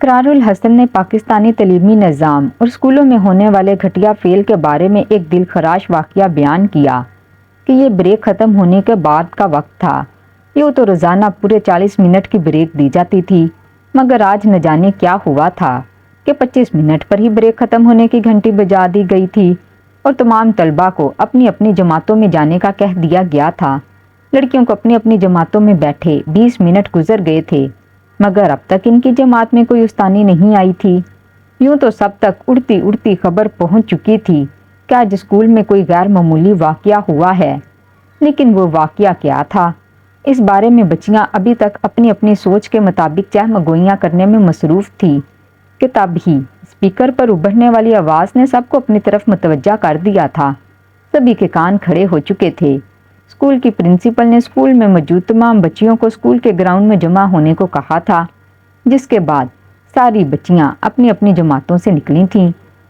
اقرار الحسن نے پاکستانی تعلیمی نظام اور اسکولوں میں ہونے والے گھٹیا فیل کے بارے میں ایک دل خراش واقعہ بیان کیا کہ یہ بریک ختم ہونے کے بعد کا وقت تھا۔ یوں تو روزانہ پورے 40 منٹ کی بریک دی جاتی تھی، مگر آج نہ جانے کیا ہوا تھا کہ 25 منٹ پر ہی بریک ختم ہونے کی گھنٹی بجا دی گئی تھی اور تمام طلباء کو اپنی اپنی جماعتوں میں جانے کا کہہ دیا گیا تھا۔ لڑکیوں کو اپنی اپنی جماعتوں میں بیٹھے 20 منٹ گزر گئے تھے، مگر اب تک ان کی جماعت میں کوئی استانی نہیں آئی تھی۔ یوں تو سب تک اڑتی اڑتی خبر پہنچ چکی تھی کہ آج اسکول میں کوئی غیر معمولی واقعہ ہوا ہے، لیکن وہ واقعہ کیا تھا؟ اس بارے میں بچیاں ابھی تک اپنی اپنی سوچ کے مطابق چہمگوئیاں کرنے میں مصروف تھی کہ تب ہی اسپیکر پر ابھرنے والی آواز نے سب کو اپنی طرف متوجہ کر دیا تھا۔ سبھی کے کان کھڑے ہو چکے تھے۔ اسکول کی پرنسپل نے اسکول میں موجود تمام بچیوں کو اسکول کے گراؤنڈ میں جمع ہونے کو کہا تھا، جس کے بعد ساری بچیاں اپنی اپنی جماعتوں سے نکلی تھیں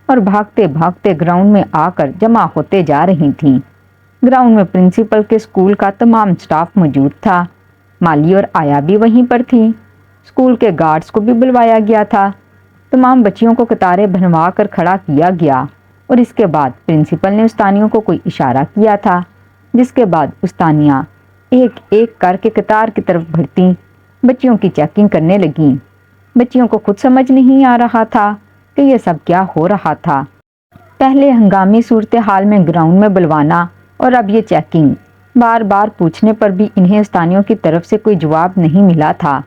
اور بھاگتے بھاگتے گراؤنڈ میں آ کر جمع ہوتے جا رہی تھیں۔ گراؤنڈ میں پرنسپل کے اسکول کا تمام سٹاف موجود تھا۔ مالی اور آیا بھی وہیں پر تھیں۔ اسکول کے گارڈز کو بھی بلوایا گیا تھا۔ تمام بچیوں کو قطاریں بنوا کر کھڑا کیا گیا اور اس کے بعد پرنسپل نے استانیوں کو کوئی اشارہ کیا تھا، جس کے بعد استانیاں ایک ایک کر کے قطار کی طرف بڑھتیں، بچیوں کی چیکنگ کرنے لگیں۔ بچیوں کو خود سمجھ نہیں آ رہا تھا کہ یہ سب کیا ہو رہا تھا۔ پہلے ہنگامی صورتحال میں گراؤنڈ میں بلوانا اور اب یہ چیکنگ۔ بار بار پوچھنے پر بھی انہیں استانیوں کی طرف سے کوئی جواب نہیں ملا تھا۔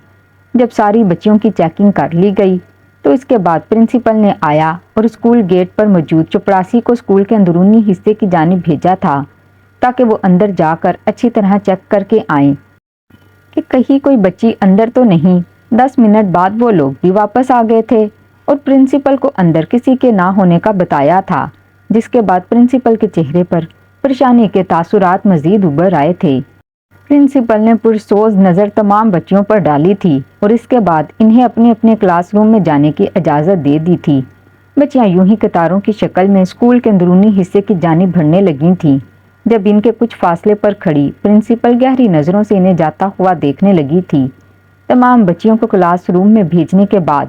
جب ساری بچیوں کی چیکنگ کر لی گئی تو اس کے بعد پرنسپل نے آیا اور اسکول گیٹ پر موجود چپڑاسی کو اسکول کے اندرونی حصے کی جانب بھیجا تھا تاکہ وہ اندر جا کر اچھی طرح چیک کر کے آئیں کہ کہیں کوئی بچی اندر تو نہیں۔ 10 منٹ بعد وہ لوگ بھی واپس آ گئے تھے اور پرنسپل کو اندر کسی کے نہ ہونے کا بتایا تھا، جس کے بعد پرنسپل کے چہرے پر پریشانی کے تاثرات مزید ابھر آئے تھے۔ پرنسپل نے پرسوز نظر تمام بچیوں پر ڈالی تھی اور اس کے بعد انہیں اپنے اپنے کلاس روم میں جانے کی اجازت دے دی تھی۔ بچیاں یوں ہی قطاروں کی شکل میں اسکول کے اندرونی حصے کی جانب بڑھنے لگی تھیں۔ جب ان کے کچھ فاصلے پر کھڑی پرنسپل گہری نظروں سے انہیں جاتا ہوا دیکھنے لگی تھی۔ تمام بچیوں کو کلاس روم میں بھیجنے کے بعد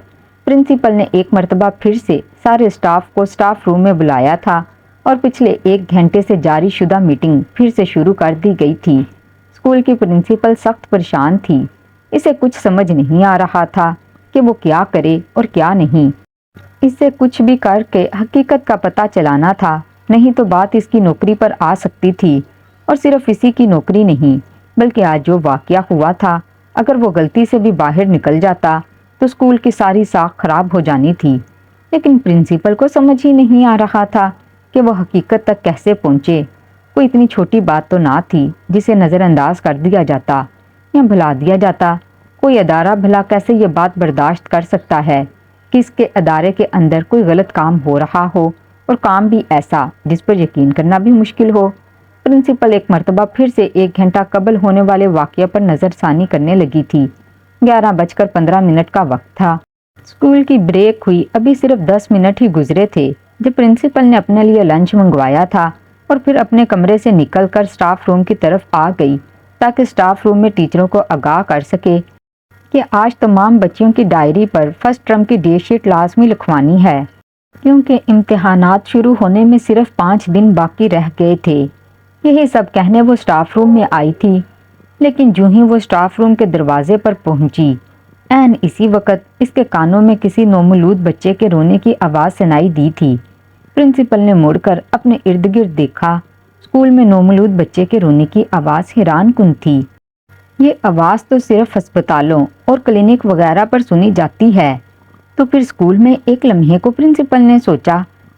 پرنسپل نے ایک مرتبہ پھر سے سارے اسٹاف کو اسٹاف روم میں بلایا تھا اور پچھلے 1 گھنٹے سے جاری شدہ میٹنگ پھر سے شروع کر دی گئی تھی۔ اسکول کی پرنسپل سخت پریشان تھی۔ اسے کچھ سمجھ نہیں آ رہا تھا کہ وہ کیا کرے اور کیا نہیں۔ اس سے کچھ بھی کر کے حقیقت کا پتہ چلانا تھا، نہیں تو بات اس کی نوکری پر آ سکتی تھی، اور صرف اسی کی نوکری نہیں بلکہ آج جو واقعہ ہوا تھا، اگر وہ غلطی سے بھی باہر نکل جاتا تو اسکول کی ساری ساکھ خراب ہو جانی تھی۔ لیکن پرنسپل کو سمجھ ہی نہیں آ رہا تھا کہ وہ حقیقت تک کیسے پہنچے۔ کوئی اتنی چھوٹی بات تو نہ تھی جسے نظر انداز کر دیا جاتا یا بھلا دیا جاتا۔ کوئی ادارہ بھلا کیسے یہ بات برداشت کر سکتا ہے کہ اس کے ادارے کے اندر کوئی غلط کام ہو رہا ہو، اور کام بھی ایسا جس پر یقین کرنا بھی مشکل ہو۔ پرنسپل ایک مرتبہ پھر سے 1 گھنٹہ قبل ہونے والے واقعے پر نظر ثانی کرنے لگی تھی۔ 11:15 کا وقت تھا۔ اسکول کی بریک ہوئی ابھی صرف 10 منٹ ہی گزرے تھے جب پرنسپل نے اپنے لیے لنچ منگوایا تھا اور پھر اپنے کمرے سے نکل کر اسٹاف روم کی طرف آ گئی تاکہ اسٹاف روم میں ٹیچروں کو آگاہ کر سکے کہ آج تمام بچیوں کی ڈائری پر فرسٹ ٹرم کی ڈیٹ شیٹ لازمی لکھوانی ہے، کیونکہ امتحانات شروع ہونے میں صرف 5 دن باقی رہ گئے تھے۔ یہی سب کہنے وہ اسٹاف روم میں آئی تھی، لیکن جو ہی وہ اسٹاف روم کے دروازے پر پہنچی، عین اسی وقت اس کے کانوں میں کسی نومولود بچے کے رونے کی آواز سنائی دی تھی۔ پرنسپل نے مڑ کر اپنے ارد گرد دیکھا۔ اسکول میں نومولود بچے کے رونے کی آواز حیران کن تھی۔ یہ آواز تو صرف ہسپتالوں اور کلینک وغیرہ پر سنی جاتی ہے، تو پھر اسکول میں ایک لمحے کو پرنسپل نے سوچا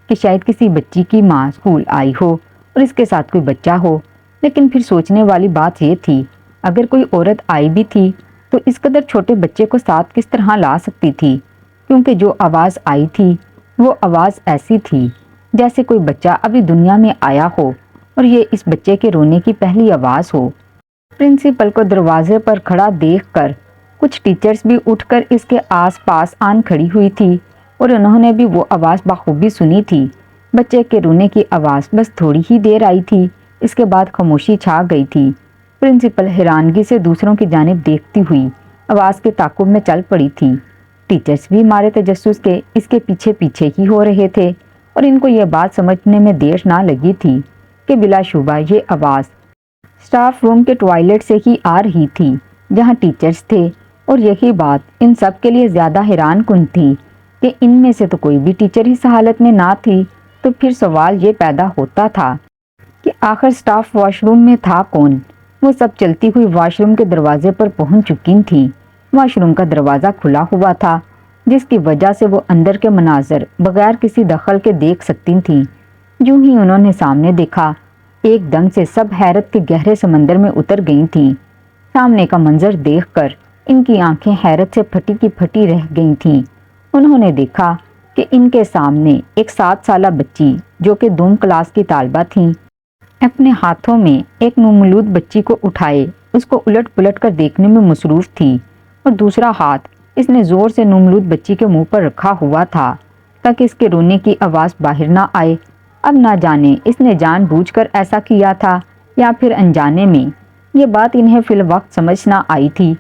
کہ شاید کسی بچی کی ماں اسکول آئی ہو اور اس کے ساتھ کوئی بچہ ہو۔ لیکن پھر سوچنے والی بات یہ تھی، اگر کوئی عورت آئی بھی تھی تو اس قدر چھوٹے بچے کو ساتھ کس طرح لا سکتی تھی، کیونکہ جو آواز آئی تھی وہ آواز ایسی تھی جیسے کوئی بچہ ابھی دنیا میں آیا ہو اور یہ اس بچے کے رونے کی پہلی آواز ہو۔ پرنسپل کو دروازے پر کھڑا دیکھ کر کچھ ٹیچرز بھی اٹھ کر اس کے آس پاس آن کھڑی ہوئی تھی اور انہوں نے بھی وہ آواز بخوبی سنی تھی۔ بچے کے رونے کی آواز بس تھوڑی ہی دیر آئی تھی، اس کے بعد خاموشی چھا گئی تھی۔ پرنسپل حیرانگی سے دوسروں کی جانب دیکھتی ہوئی آواز کے تعاقب میں چل پڑی تھی۔ ٹیچرز بھی مارے تجسس کے اس کے پیچھے پیچھے ہی ہو رہے تھے اور ان کو یہ بات سمجھنے میں دیر نہ لگی تھی کہ بلا شبہ یہ آواز اسٹاف روم کے ٹوائلٹ سے ہی آ رہی تھی جہاں ٹیچرز تھے، اور یہی بات ان سب کے لیے زیادہ حیران کن تھی کہ ان میں سے تو کوئی بھی ٹیچر اس حالت میں نہ تھی۔ تو پھر سوال یہ پیدا ہوتا تھا کہ آخر اسٹاف واش روم میں تھا کون؟ وہ سب چلتی ہوئی واش روم کے دروازے پر پہنچ چکی تھیں۔ واش روم کا دروازہ کھلا ہوا تھا جس کی وجہ سے وہ اندر کے مناظر بغیر کسی دخل کے دیکھ سکتی تھیں۔ جو ہی انہوں نے سامنے دیکھا، ایک دم سے سب حیرت کے گہرے سمندر میں اتر گئی تھیں۔ سامنے کا منظر دیکھ کر ان کی آنکھیں حیرت سے پھٹی کی پھٹی رہ گئی تھیں۔ انہوں نے دیکھا کہ ان کے سامنے ایک 7 سالہ بچی جو کہ دوم کلاس کی طالبہ تھیں، اپنے ہاتھوں میں ایک نومولود بچی کو اٹھائے اس کو الٹ پلٹ کر دیکھنے میں مصروف تھی، اور دوسرا ہاتھ اس نے زور سے نومولود بچی کے منہ پر رکھا ہوا تھا تاکہ اس کے رونے کی آواز باہر نہ آئے۔ اب نہ جانے اس نے جان بوجھ کر ایسا کیا تھا یا پھر انجانے میں، یہ بات انہیں فی الوقت سمجھ نہ آئی تھی۔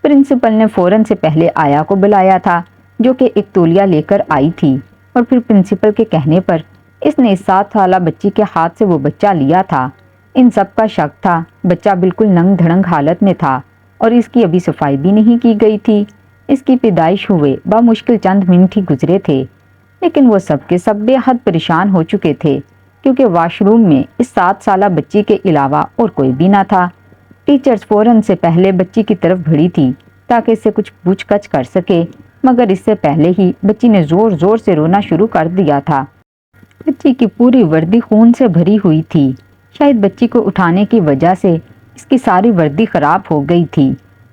پرنسپل نے فوراً سے پہلے آیا کو بلایا تھا جو کہ ایک تولیہ لے کر آئی تھی، اور پھر پرنسپل کے کہنے پر اس نے اس 7 سالہ بچی کے ہاتھ سے وہ بچہ لیا تھا۔ ان سب کا شک تھا بچہ بالکل ننگ دھڑنگ حالت میں تھا اور اس کی ابھی صفائی بھی نہیں کی گئی تھی۔ اس کی پیدائش ہوئے بمشکل چند منٹ ہی گزرے تھے، لیکن وہ سب کے سب بے حد پریشان ہو چکے تھے کیونکہ واش روم میں اس 7 سالہ بچی کے علاوہ اور کوئی بھی نہ تھا۔ ٹیچرز فوراً سے پہلے بچی کی طرف بڑھی تھی تاکہ اس سے کچھ پوچھ گچھ کر سکے، مگر اس سے پہلے ہی بچی نے زور زور سے رونا شروع کر دیا تھا۔ بچی کی پوری وردی خون سے بھری ہوئی تھی، شاید بچی کو اٹھانے کی وجہ سے اس کی ساری وردی خراب ہو گئی تھی۔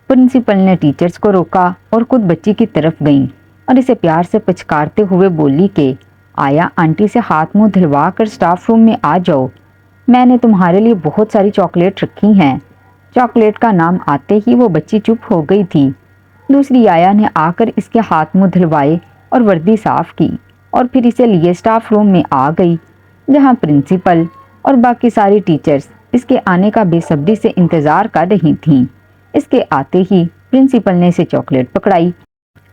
پرنسپل نے ٹیچرز کو روکا اور خود بچی کی طرف گئیں اور اسے پیار سے پچکارتے ہوئے بولی کہ آیا آنٹی سے ہاتھ منہ دھلوا کر اسٹاف روم میں آ جاؤ، میں نے تمہارے لیے بہت ساری چاکلیٹ رکھی ہیں۔ چاکلیٹ کا نام آتے ہی وہ بچی چپ ہو گئی تھی۔ دوسری آیا نے آ کر اس کے ہاتھ منہ دھلوائے اور وردی صاف کی اور پھر اسے لیے اسٹاف روم میں آ گئی جہاں پرنسپل اور باقی ساری ٹیچرز اس کے آنے کا بے صبری سے انتظار کر رہی تھیں۔ اس کے آتے ہی پرنسپل نے اسے چاکلیٹ پکڑائی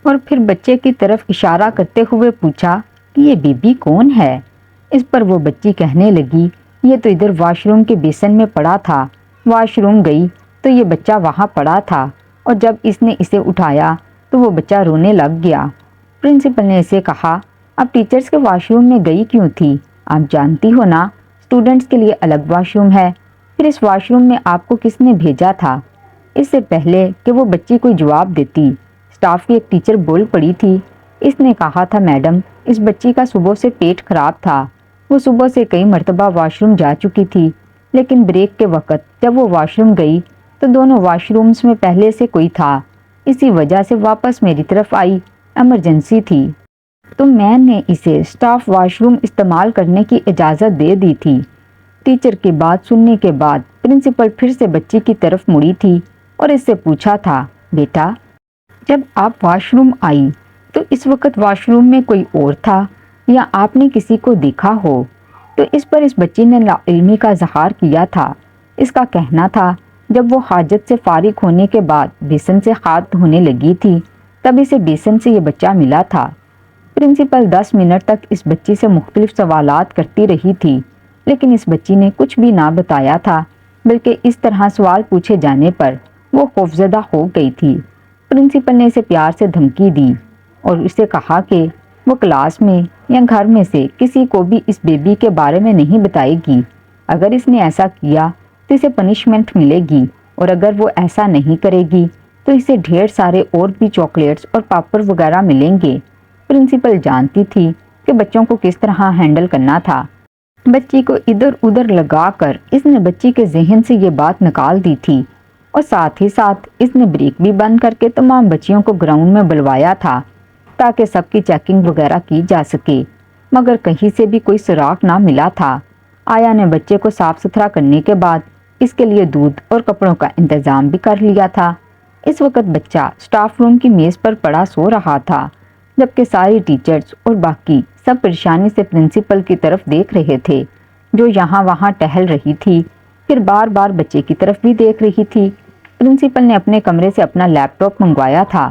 اور پھر بچے کی طرف اشارہ کرتے ہوئے پوچھا کہ یہ بیبی کون ہے؟ اس پر وہ بچی کہنے لگی یہ تو ادھر واش روم کے بیسن میں پڑا تھا، واش روم گئی تو یہ بچہ وہاں پڑا تھا، اور جب اس نے اسے اٹھایا تو وہ بچہ رونے لگ گیا۔ پرنسپل نے اسے کہا اب ٹیچرز کے واش روم میں گئی کیوں تھی؟ آپ جانتی ہو نا اسٹوڈنٹس کے لیے الگ واش روم ہے، پھر اس واش روم میں آپ کو کس نے بھیجا تھا؟ اس سے پہلے کہ وہ بچی کوئی جواب دیتی، اسٹاف کی ایک ٹیچر بول پڑی تھی۔ اس نے کہا تھا میڈم اس بچی کا صبح سے پیٹ خراب تھا، وہ صبح سے کئی مرتبہ واش روم جا چکی تھی، لیکن بریک کے وقت جب وہ واش روم گئی تو دونوں واش رومز میں پہلے سے کوئی تھا، اسی وجہ سے واپس میری طرف آئی، ایمرجنسی تھی تو میں نے اسے اسٹاف واش روم استعمال کرنے کی اجازت دے دی تھی۔ ٹیچر کی بات سننے کے بعد پرنسپل پھر سے بچی کی طرف مڑی تھی اور اس سے پوچھا تھا بیٹا جب آپ واش روم آئی تو اس وقت واش روم میں کوئی اور تھا یا آپ نے کسی کو دیکھا ہو؟ تو اس پر اس بچی نے لا علمی کا اظہار کیا تھا۔ اس کا کہنا تھا جب وہ حاجت سے فارغ ہونے کے بعد بیسن سے ہاتھ دھونے لگی تھی تب اسے بیسن سے یہ بچہ ملا تھا۔ پرنسپل 10 منٹ تک اس بچی سے مختلف سوالات کرتی رہی تھی، لیکن اس بچی نے کچھ بھی نہ بتایا تھا، بلکہ اس طرح سوال پوچھے جانے پر وہ خوفزدہ ہو گئی تھی۔ پرنسپل نے اسے پیار سے دھمکی دی اور اسے کہا کہ وہ کلاس میں یا گھر میں سے کسی کو بھی اس بیبی کے بارے میں نہیں بتائے گی۔ اگر اس نے ایسا کیا تو اسے پنشمنٹ ملے گی، اور اگر وہ ایسا نہیں کرے گی تو اسے ڈھیر سارے اور بھی چاکلیٹس اور پاپڑ وغیرہ ملیں گے۔ پرنسپل جانتی تھی کہ بچوں کو کس طرح ہینڈل کرنا تھا۔ بچی کو ادھر ادھر لگا کر اس نے بچی کے ذہن سے یہ بات نکال دی تھی، اور ساتھ ہی ساتھ اس نے بریک بھی بند کر کے تمام بچیوں کو گراؤنڈ میں بلوایا تھا تاکہ سب کی چیکنگ وغیرہ کی جا سکے، مگر کہیں سے بھی کوئی سراغ نہ ملا تھا۔ آیا نے بچے کو صاف ستھرا کرنے کے بعد اس کے لیے دودھ اور کپڑوں کا انتظام بھی کر لیا تھا۔ اس وقت بچہ اسٹاف روم کی میز پر پڑا سو رہا تھا، جبکہ ساری ٹیچرز اور باقی سب پریشانی سے پرنسپل کی طرف دیکھ رہے تھے جو یہاں وہاں ٹہل رہی تھی، پھر بار بار بچے کی طرف بھی دیکھ رہی تھی۔ پرنسپل نے اپنے کمرے سے اپنا لیپ ٹاپ منگوایا تھا،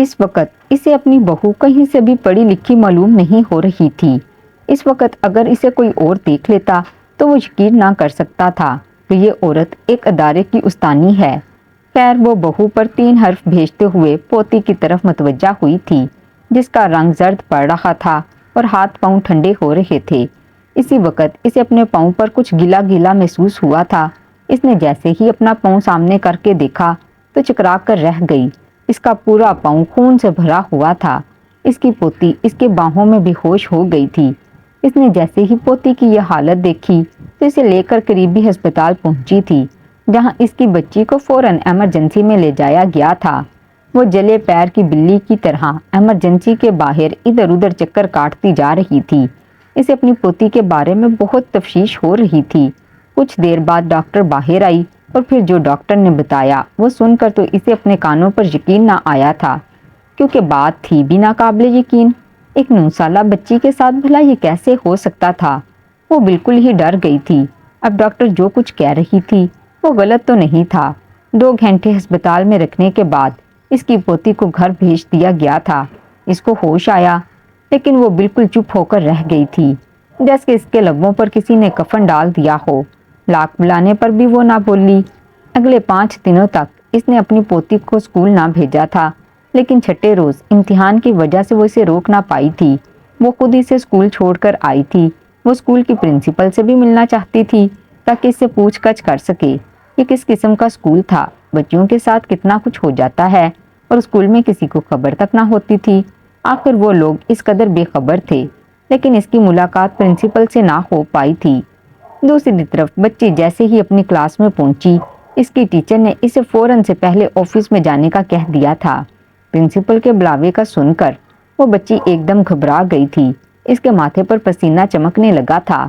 اس وقت اسے اپنی بہو کہیں سے بھی پڑھی لکھی معلوم نہیں ہو رہی تھی۔ اس وقت اگر اسے کوئی اور دیکھ لیتا تو وہ یقین نہ کر سکتا تھا کہ یہ عورت ایک ادارے کی استانی ہے۔ خیر وہ بہو پر 3 حرف بھیجتے ہوئے پوتی کی طرف متوجہ ہوئی تھی، جس کا رنگ زرد پڑ رہا تھا اور ہاتھ پاؤں ٹھنڈے ہو رہے تھے۔ اسی وقت اسے اپنے پاؤں پر کچھ گیلا گیلا محسوس ہوا تھا۔ اس نے جیسے ہی اپنا پاؤں سامنے کر کے دیکھا تو چکرا کر رہ گئی۔ اس کا پورا پاؤں خون سے بھرا ہوا تھا۔ اس کی پوتی اس کے باہوں میں بے ہوش ہو گئی تھی۔ اس نے جیسے ہی پوتی کی یہ حالت دیکھی تو اسے لے کر قریبی ہسپتال پہنچی تھی، جہاں اس کی بچی کو فوراً ایمرجنسی میں لے جایا گیا تھا۔ وہ جلے پیر کی بلی کی طرح ایمرجنسی کے باہر ادھر ادھر چکر کاٹتی جا رہی تھی۔ اسے اپنی پوتی کے بارے میں بہت تفشیش ہو رہی تھی۔ کچھ دیر بعد ڈاکٹر باہر آئی اور پھر جو ڈاکٹر نے بتایا وہ سن کر تو اسے اپنے کانوں پر یقین نہ آیا تھا، کیونکہ بات تھی بھی ناقابل یقین۔ ایک 9 سالہ بچی کے ساتھ بھلا یہ کیسے ہو سکتا تھا؟ وہ بالکل ہی ڈر گئی تھی۔ اب ڈاکٹر جو کچھ کہہ رہی تھی وہ غلط تو نہیں تھا۔ 2 گھنٹے ہسپتال میں رکھنے کے بعد اس کی پوتی کو گھر بھیج دیا گیا تھا۔ اس کو ہوش آیا، لیکن وہ بالکل چپ ہو کر رہ گئی تھی، جیسے اس کے لبوں پر کسی نے کفن ڈال دیا ہو۔ لاکھ بلانے پر بھی وہ نہ بولی۔ اگلے 5 دنوں تک اس نے اپنی پوتی کو اسکول نہ بھیجا تھا، لیکن چھٹے روز امتحان کی وجہ سے وہ اسے روک نہ پائی تھی۔ وہ خود اسے اسکول چھوڑ کر آئی تھی۔ وہ اسکول کی پرنسپل سے بھی ملنا چاہتی تھی تاکہ اس سے پوچھ گچھ کر سکے یہ کس قسم کا اسکول تھا، بچیوں کے ساتھ کتنا کچھ ہو جاتا ہے اور اسکول میں کسی کو خبر تک نہ ہوتی تھی۔ آخر وہ لوگ اس قدر بے خبر تھے، لیکن اس کی ملاقات پرنسپل سے نہ ہو پائی تھی۔ دوسری طرف بچی جیسے ہی اپنی کلاس میں پہنچی، اس کی ٹیچر نے اسے فوراً سے پہلے آفس میں جانے کا کہہ دیا تھا۔ پرنسپل کے بلاوے کا سن کر وہ بچی ایک دم گھبرا گئی تھی۔ اس کے ماتھے پر پسینہ چمکنے لگا تھا۔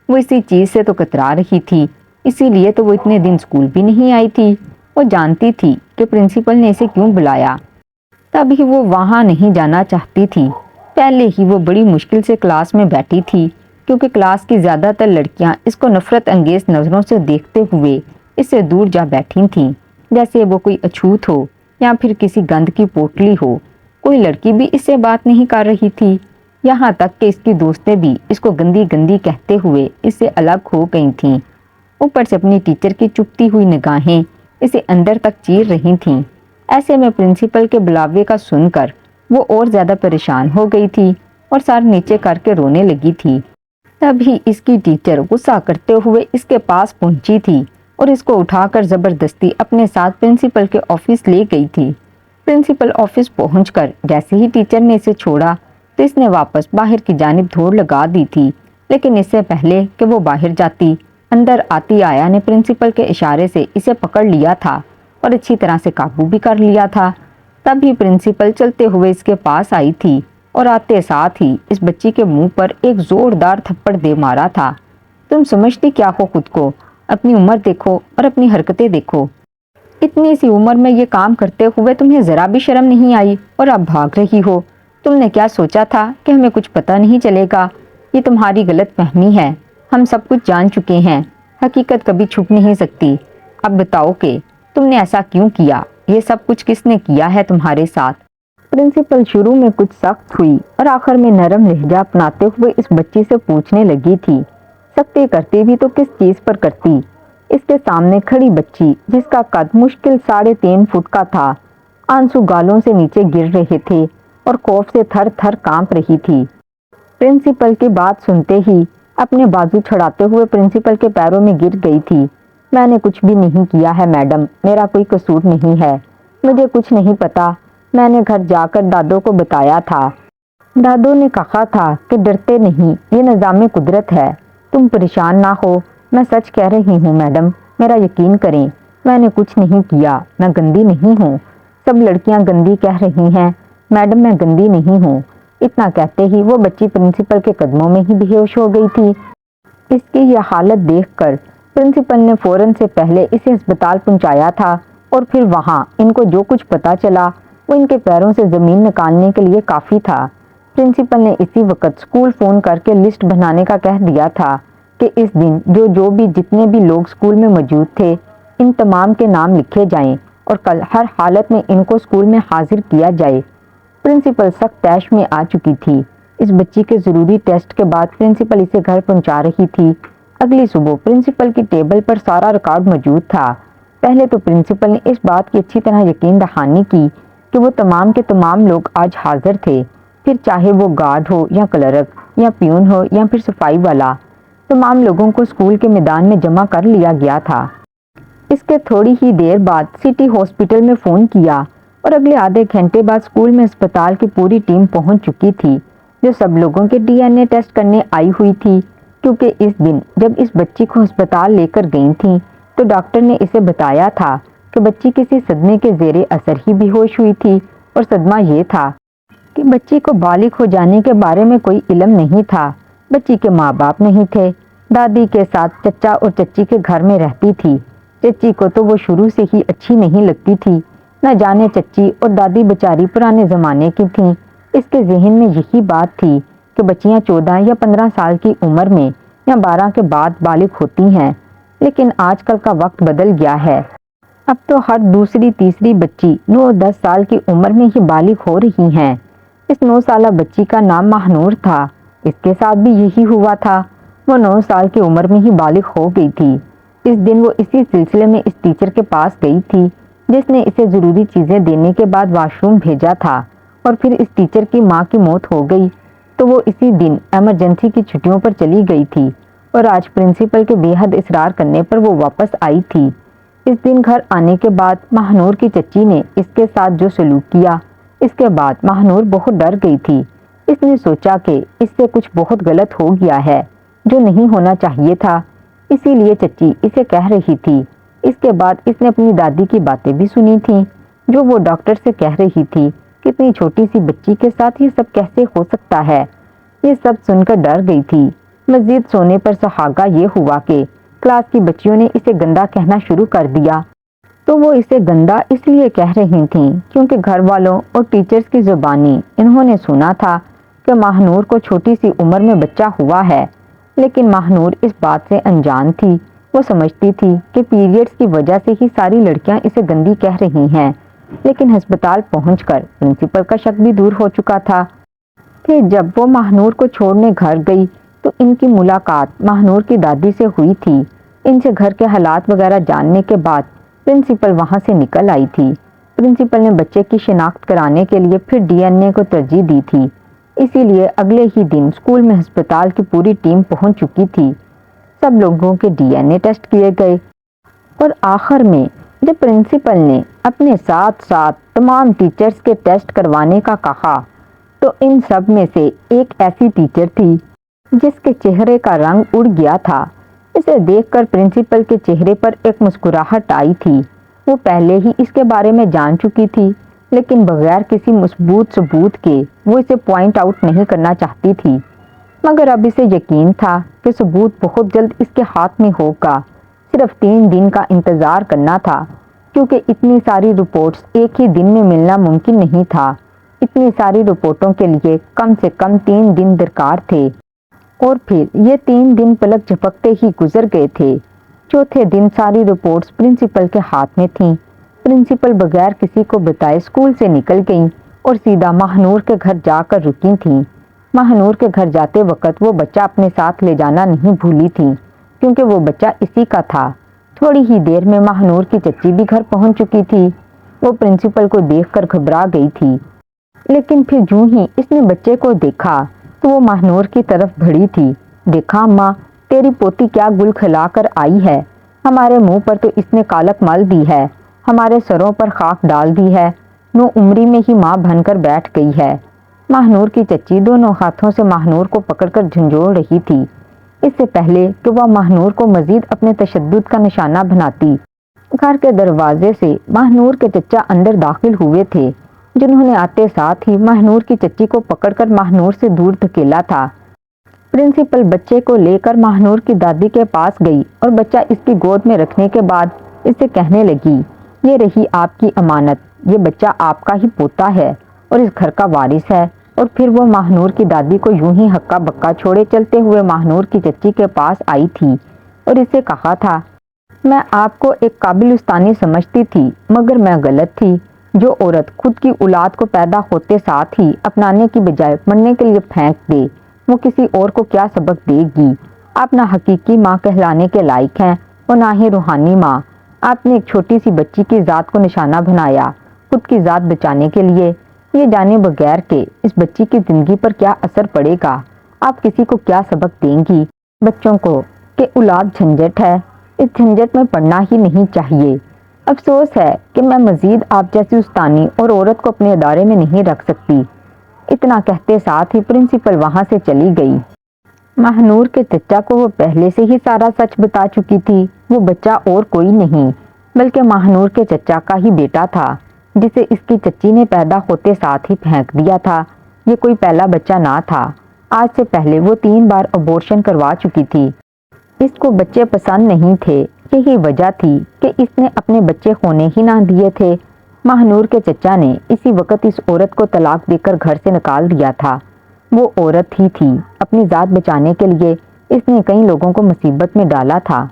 وہ اسی چیز سے تو کترا رہی تھی، اسی لیے تو وہ اتنے دن اسکول بھی نہیں آئی تھی۔ وہ جانتی تھی کہ پرنسپل نے اسے کیوں بلایا، تبھی وہ وہاں نہیں جانا چاہتی تھی۔ پہلے ہی وہ بڑی مشکل سے کلاس میں بیٹھی تھی، کیونکہ کلاس کی زیادہ تر لڑکیاں اس کو نفرت انگیز نظروں سے دیکھتے ہوئے اس سے دور جا بیٹھی تھیں، جیسے وہ کوئی اچھوت ہو یا پھر کسی گند کی پوٹلی ہو۔ کوئی لڑکی بھی اس سے بات نہیں کر رہی تھی، یہاں تک کہ اس کی دوستیں بھی اس کو گندی گندی کہتے ہوئے اس سے الگ ہو گئی تھیں۔ اوپر سے اپنی ٹیچر کی چپتی ہوئی نگاہیں اسے اندر تک چیر رہی تھیں۔ ایسے میں پرنسپل کے بلاوے کا سن کر وہ اور زیادہ پریشان ہو گئی تھی اور سر نیچے کر کے رونے لگی تھی۔ تبھی اس کی ٹیچر غصہ کرتے ہوئے اس کے پاس پہنچی تھی اور اس کو اٹھا کر زبردستی اپنے ساتھ پرنسپل کے آفس لے گئی تھی۔ پرنسپل آفس پہنچ کر جیسے ہی ٹیچر نے اسے چھوڑا تو اس نے واپس باہر کی جانب دوڑ لگا دی تھی، لیکن اس سے پہلے کہ وہ باہر جاتی، اندر آتی آیا نے پرنسپل کے اشارے سے اسے پکڑ لیا تھا اور اچھی طرح سے قابو بھی کر لیا تھا۔ تبھی پرنسپل چلتے ہوئے اس کے پاس آئی تھی اور آتے ساتھ ہی اس بچی کے منہ پر ایک زوردار تھپڑ دے مارا تھا۔ تم سمجھتی کیا ہو خود کو؟ اپنی عمر دیکھو اور اپنی حرکتیں دیکھو۔ اتنی سی عمر میں یہ کام کرتے ہوئے تمہیں ذرا بھی شرم نہیں آئی اور اب بھاگ رہی ہو۔ تم نے کیا سوچا تھا کہ ہمیں کچھ پتہ نہیں چلے گا؟ یہ تمہاری غلط فہمی ہے، ہم سب کچھ جان چکے ہیں، حقیقت کبھی چھپ نہیں سکتی۔ اب بتاؤ کہ تم نے ایسا کیوں کیا؟ یہ سب کچھ کس نے کیا ہے تمہارے ساتھ؟ پرنسپل شروع میں کچھ سخت ہوئی اور آخر میں نرم لہجہ اپناتے ہوئے اس بچی سے پوچھنے لگی تھی، سختی کرتی بھی تو کس چیز پر کرتی؟ اس کے سامنے کھڑی بچی جس کا قد مشکل 3.5 فٹ کا تھا، آنسو گالوں سے نیچے گر رہے تھے اور خوف سے تھر تھر کانپ رہی تھی۔ پرنسپل کی بات سنتے ہی اپنے بازو چھڑاتے ہوئے پرنسپل کے پیروں میں گر گئی تھی۔ میں نے کچھ بھی نہیں کیا ہے میڈم، میرا کوئی قصور نہیں ہے، مجھے کچھ نہیں پتا، میں نے گھر جا کر دادو کو بتایا تھا۔ دادو نے کہا تھا کہ ڈرتے نہیں، یہ نظام قدرت ہے، تم پریشان نہ ہو، میں سچ کہہ رہی ہوں میڈم، میرا یقین کریں، میں نے کچھ نہیں کیا، میں گندی نہیں ہوں، سب لڑکیاں گندی کہہ رہی ہیں، میڈم میں گندی نہیں ہوں۔ اتنا کہتے ہی وہ بچی پرنسپل کے قدموں میں ہی بے ہوش ہو گئی تھی۔ اس کی یہ حالت دیکھ کر پرنسپل نے فوراً سے پہلے اسے ہسپتال پہنچایا تھا اور پھر وہاں ان کو جو کچھ پتا چلا وہ ان کے پیروں سے زمین نکالنے کے لیے کافی تھا۔ پرنسپل نے اسی وقت اسکول فون کر کے لسٹ بنانے کا کہہ دیا تھا کہ اس دن جو بھی جتنے بھی لوگ اسکول میں موجود تھے ان تمام کے نام لکھے جائیں اور کل ہر حالت میں ان کو اسکول میں حاضر کیا جائے۔ پرنسپل سخت طیش میں آ چکی تھی۔ اس بچی کے ضروری ٹیسٹ کے بعد پرنسپل اسے گھر پہنچا رہی تھی۔ اگلی صبح پرنسپل کی ٹیبل پر سارا ریکارڈ موجود تھا۔ پہلے تو پرنسپل نے اس بات کی اچھی طرح یقین دہانی کی کہ وہ تمام کے تمام لوگ آج حاضر تھے، پھر چاہے وہ گارڈ ہو یا کلرک یا پیون ہو یا پھر صفائی والا، تمام لوگوں کو اسکول کے میدان میں جمع کر لیا گیا تھا۔ اس کے تھوڑی ہی دیر بعد سٹی ہاسپٹل میں فون کیا اور اگلے آدھے گھنٹے بعد اسکول میں اسپتال کی پوری ٹیم پہنچ چکی تھی، جو سب لوگوں کے ڈی این اے ٹیسٹ کرنے آئی ہوئی تھی، کیونکہ اس دن جب اس بچی کو ہسپتال لے کر گئی تھیں تو ڈاکٹر نے اسے بتایا تھا کہ بچی کسی صدمے کے زیر اثر ہی بے ہوش ہوئی تھی، اور صدمہ یہ تھا کہ بچی کو بالغ ہو جانے کے بارے میں کوئی علم نہیں تھا۔ بچی کے ماں باپ نہیں تھے، دادی کے ساتھ چچا اور چچی کے گھر میں رہتی تھی۔ چچی کو تو وہ شروع سے ہی اچھی نہیں لگتی تھی، نہ جانے چچی اور دادی بیچاری پرانے زمانے کی تھیں۔ اس کے ذہن میں یہی بات تھی کہ بچیاں 14 یا 15 سال کی عمر میں یا 12 کے بعد بالغ ہوتی ہیں، لیکن آج کل کا وقت بدل گیا ہے۔ اب تو ہر دوسری تیسری بچی 9-10 سال کی عمر میں ہی بالغ ہو رہی ہیں۔ اس 9 سالہ بچی کا نام ماہنور تھا۔ اس کے ساتھ بھی یہی ہوا تھا، وہ 9 سال کی عمر میں ہی بالغ ہو گئی تھی۔ اس دن وہ اسی سلسلے میں اس ٹیچر کے پاس گئی تھی جس نے اسے ضروری چیزیں دینے کے بعد واش روم بھیجا تھا، اور پھر اس ٹیچر کی ماں کی موت ہو گئی تو وہ اسی دن ایمرجنسی کی چھٹیوں پر چلی گئی تھی، اور آج پرنسپل کے بے حد اصرار کرنے پر وہ واپس آئی تھی۔ اس دن گھر آنے کے بعد ماہنور کی چچی نے اس کے ساتھ جو سلوک کیا، اس کے بعد ماہنور بہت ڈر گئی تھی۔ اس نے سوچا کہ اس سے کچھ بہت غلط ہو گیا ہے جو نہیں ہونا چاہیے تھا، اسی لیے چچی اسے کہہ رہی تھی۔ اس کے بعد اس نے اپنی دادی کی باتیں بھی سنی تھیں، جو وہ ڈاکٹر سے کہہ رہی تھی کہ اتنی چھوٹی سی بچی کے ساتھ یہ سب کیسے ہو سکتا ہے۔ یہ سب سن کر ڈر گئی تھی۔ مزید سونے پر سہاگا یہ ہوا کہ کلاس کی بچیوں نے اسے گندا کہنا شروع کر دیا، تو وہ اسے گندا اس لیے کہہ رہی تھیں کیونکہ گھر والوں اور ٹیچرز کی زبانی انہوں نے سنا تھا کہ ماہنور کو چھوٹی سی عمر میں بچہ ہوا ہے، لیکن ماہنور اس بات سے انجان تھی۔ وہ سمجھتی تھی کہ پیریڈز کی وجہ سے ہی ساری لڑکیاں اسے گندی کہہ رہی ہیں، لیکن ہسپتال پہنچ کر پرنسپل کا شک بھی دور ہو چکا تھا۔ پھر جب وہ ماہنور کو چھوڑنے گھر گئی تو ان کی ملاقات ماہنور کی دادی سے ہوئی تھی۔ ان سے گھر کے حالات وغیرہ جاننے کے بعد پرنسپل وہاں سے نکل آئی تھی۔ پرنسپل نے بچے کی شناخت کرانے کے لیے پھر ڈی این اے کو ترجیح دی تھی، اسی لیے اگلے ہی دن اسکول میں ہسپتال کی پوری ٹیم پہنچ چکی تھی۔ سب لوگوں کے ڈی این اے ٹیسٹ کیے گئے، اور آخر میں جب پرنسپل نے اپنے ساتھ ساتھ تمام ٹیچرز کے ٹیسٹ کروانے کا کہا تو ان سب میں سے ایک ایسی ٹیچر تھی جس کے چہرے کا رنگ اڑ گیا تھا۔ اسے دیکھ کر پرنسپل کے چہرے پر ایک مسکراہٹ آئی تھی۔ وہ پہلے ہی اس کے بارے میں جان چکی تھی، لیکن بغیر کسی مثبوت ثبوت کے وہ اسے پوائنٹ آؤٹ نہیں کرنا چاہتی تھی، مگر اب اسے یقین تھا کہ ثبوت بہت جلد اس کے ہاتھ میں ہوگا۔ صرف 3 دن کا انتظار کرنا تھا، کیونکہ اتنی ساری رپورٹس ایک ہی دن میں ملنا ممکن نہیں تھا۔ اتنی ساری رپورٹوں کے لیے کم سے کم 3 دن درکار تھے، اور پھر یہ 3 دن پلک جھپکتے ہی گزر گئے تھے۔ چوتھے دن ساری رپورٹس پرنسپل کے ہاتھ میں تھیں۔ پرنسپل بغیر کسی کو بتائے اسکول سے نکل گئیں اور سیدھا ماہنور کے گھر جا کر رکی تھیں۔ ماہنور کے گھر جاتے وقت وہ بچہ اپنے ساتھ لے جانا نہیں بھولی تھیں، کیونکہ وہ بچہ اسی کا تھا۔ تھوڑی ہی دیر میں ماہنور کی چچی بھی گھر پہنچ چکی تھی۔ وہ پرنسپل کو دیکھ کر گھبرا گئی تھی، لیکن پھر جوں ہی اس نے بچے کو دیکھا تو وہ ماہنور کی طرف بڑھی تھی۔ دیکھا اماں، تیری پوتی کیا گل کھلا کر آئی ہے۔ ہمارے منہ پر تو اس نے کالک مل دی ہے، ہمارے سروں پر خاک ڈال دی ہے، 9 عمری میں ہی ماں بن کر بیٹھ گئی ہے۔ ماہنور کی چچی دونوں ہاتھوں سے ماہنور کو پکڑ کر جھنجھوڑ رہی تھی، اس سے پہلے کہ وہ ماہنور کو مزید اپنے تشدد کا نشانہ بناتی۔ گھر کے دروازے سے ماہنور کے چچا اندر داخل ہوئے تھے، جنہوں نے آتے ساتھ ہی ماہنور کی چچی کو پکڑ کر ماہنور سے دور دھکیلا تھا۔ پرنسپل بچے کو لے کر ماہنور کی دادی کے پاس گئی اور بچہ اس کی گود میں رکھنے کے بعد اس سے کہنے لگی، یہ رہی آپ کی امانت، یہ بچہ آپ کا ہی پوتا ہے اور اس گھر کا وارث ہے۔ اور پھر وہ ماہنور کی دادی کو یوں ہی ہکا بکا چھوڑے چلتے ہوئے ماہنور کی چچی کے پاس آئی تھی اور اسے کہا تھا، میں آپ کو ایک قابل استانی سمجھتی تھی، مگر میں غلط تھی۔ جو عورت خود کی اولاد کو پیدا ہوتے ساتھ ہی اپنانے کی بجائے مرنے کے لیے پھینک دے، وہ کسی اور کو کیا سبق دے گی؟ آپ نہ حقیقی ماں کہلانے کے لائق ہیں اور نہ ہی روحانی ماں۔ آپ نے ایک چھوٹی سی بچی کی ذات کو نشانہ بنایا، خود کی ذات بچانے کے لیے، یہ جانے بغیر کہ اس بچی کی زندگی پر کیا اثر پڑے گا۔ آپ کسی کو کیا سبق دیں گی بچوں کو کہ اولاد جھنجھٹ ہے، اس جھنجھٹ میں پڑنا ہی نہیں چاہیے۔ افسوس ہے کہ میں مزید آپ جیسی استانی اور عورت کو اپنے ادارے میں نہیں رکھ سکتی۔ اتنا کہتے ساتھ ہی پرنسپل وہاں سے چلی گئی۔ ماہنور کے چچا کو وہ پہلے سے ہی سارا سچ بتا چکی تھی۔ وہ بچہ اور کوئی نہیں بلکہ ماہنور کے چچا کا ہی بیٹا تھا، جسے اس کی چچی نے پیدا ہوتے ساتھ ہی پھینک دیا تھا۔ یہ کوئی پہلا بچہ نہ تھا، آج سے پہلے وہ 3 بار ابورشن کروا چکی تھی۔ اس کو بچے پسند نہیں تھے، یہی وجہ تھی کہ اس نے اپنے بچے ہونے ہی نہ دیے تھے۔ ماہنور کے چچا نے اسی وقت اس عورت کو طلاق دے کر گھر سے نکال دیا تھا۔ وہ عورت ہی تھی، اپنی ذات بچانے کے لیے اس نے کئی لوگوں کو مصیبت میں ڈالا تھا۔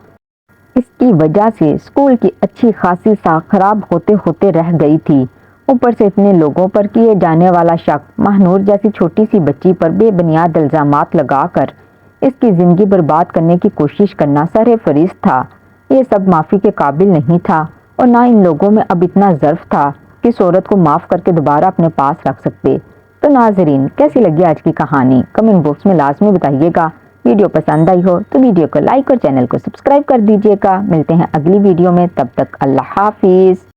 اس کی وجہ سے اسکول کی اچھی خاصی ساکھ خراب ہوتے ہوتے رہ گئی تھی۔ اوپر سے اتنے لوگوں پر کیے جانے والا شک ماہنور جیسی چھوٹی سی بچی پر بے بنیاد الزامات لگا کر اس کی زندگی برباد کرنے کی کوشش کرنا سر فریض تھا۔ یہ سب معافی کے قابل نہیں تھا اور نہ ان لوگوں میں اب اتنا ظرف تھا کہ اس عورت کو معاف کر کے دوبارہ اپنے پاس رکھ سکتے۔ تو ناظرین، کیسی لگی آج کی کہانی کمنٹ باکس میں لازمی بتائیے گا۔ ویڈیو پسند آئی ہو تو ویڈیو کو لائک اور چینل کو سبسکرائب کر دیجیے گا۔ ملتے ہیں اگلی ویڈیو میں، تب تک اللہ حافظ۔